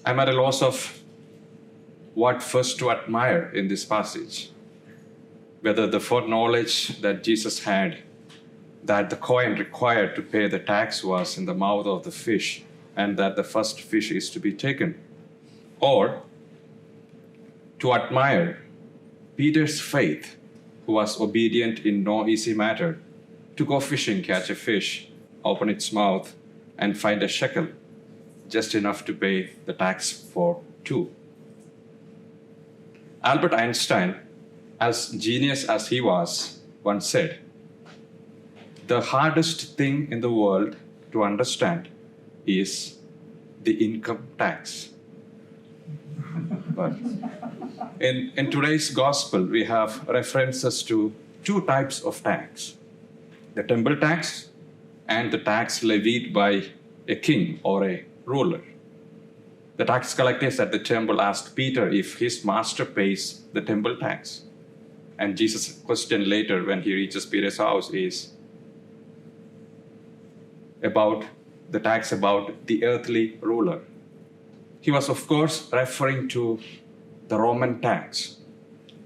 I'm at a loss of what first to admire in this passage. Whether the foreknowledge that Jesus had that the coin required to pay the tax was in the mouth of the fish and that the first fish is to be taken, or to admire Peter's faith, who was obedient in no easy matter, to go fishing, catch a fish, open its mouth, and find a shekel, just enough to pay the tax for two. Albert Einstein, as genius as he was, once said, "The hardest thing in the world to understand is the income tax." But in today's gospel, we have references to two types of tax: the temple tax and the tax levied by a king or a ruler. The tax collectors at the temple asked Peter if his master pays the temple tax. And Jesus' question later when he reaches Peter's house is about the tax about the earthly ruler. He was, of course, referring to the Roman tax.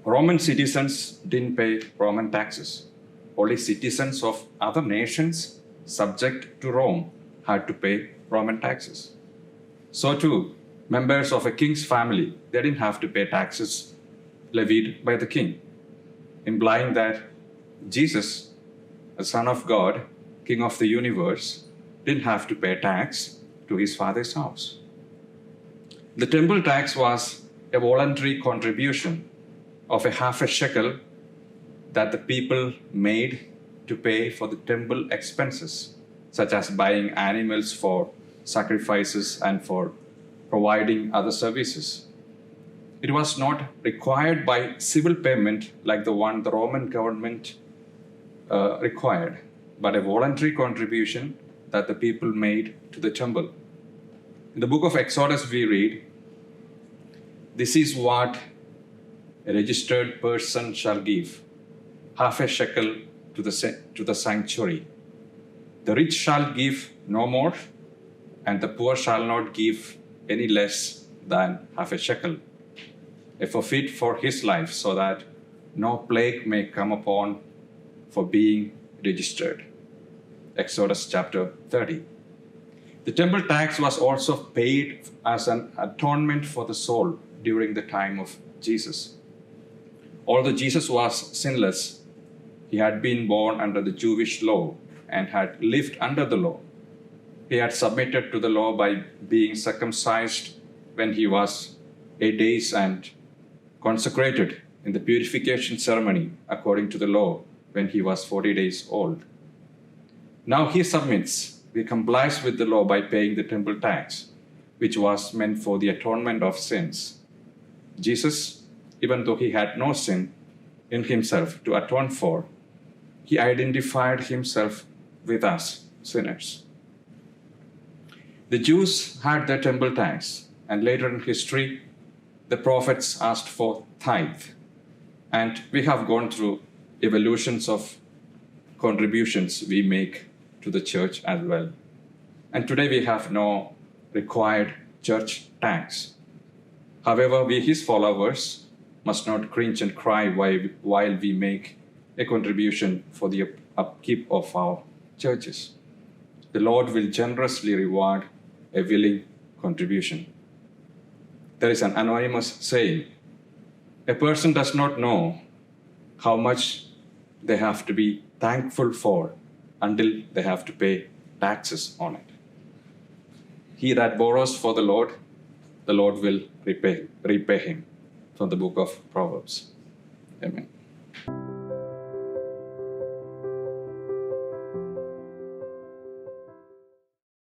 Roman citizens didn't pay Roman taxes. Only citizens of other nations subject to Rome had to pay Roman taxes. So too, members of a king's family, they didn't have to pay taxes levied by the king, implying that Jesus, the Son of God, King of the universe, didn't have to pay tax to his Father's house. The temple tax was a voluntary contribution of a half a shekel that the people made to pay for the temple expenses, such as buying animals for sacrifices and for providing other services. It was not required by civil payment like the one the Roman government required, but a voluntary contribution that the people made to the temple. In the book of Exodus, we read, "This is what a registered person shall give, half a shekel to the sanctuary. The rich shall give no more, and the poor shall not give any less than half a shekel, a forfeit for his life, so that no plague may come upon for being registered." Exodus chapter 30. The temple tax was also paid as an atonement for the soul during the time of Jesus. Although Jesus was sinless, he had been born under the Jewish law and had lived under the law. He had submitted to the law by being circumcised when he was 8 days and consecrated in the purification ceremony according to the law when he was 40 days old. Now he submits, he complies with the law by paying the temple tax, which was meant for the atonement of sins. Jesus, even though he had no sin in himself to atone for, he identified himself with us, sinners. The Jews had their temple tax, and later in history, the prophets asked for tithe. And we have gone through evolutions of contributions we make to the church as well. And today we have no required church tax. However, we, his followers, must not cringe and cry while we make a contribution for the upkeep of our churches. The Lord will generously reward a willing contribution. There is an anonymous saying, "A person does not know how much they have to be thankful for until they have to pay taxes on it." He that borrows for the Lord will repay him. From the book of Proverbs. Amen.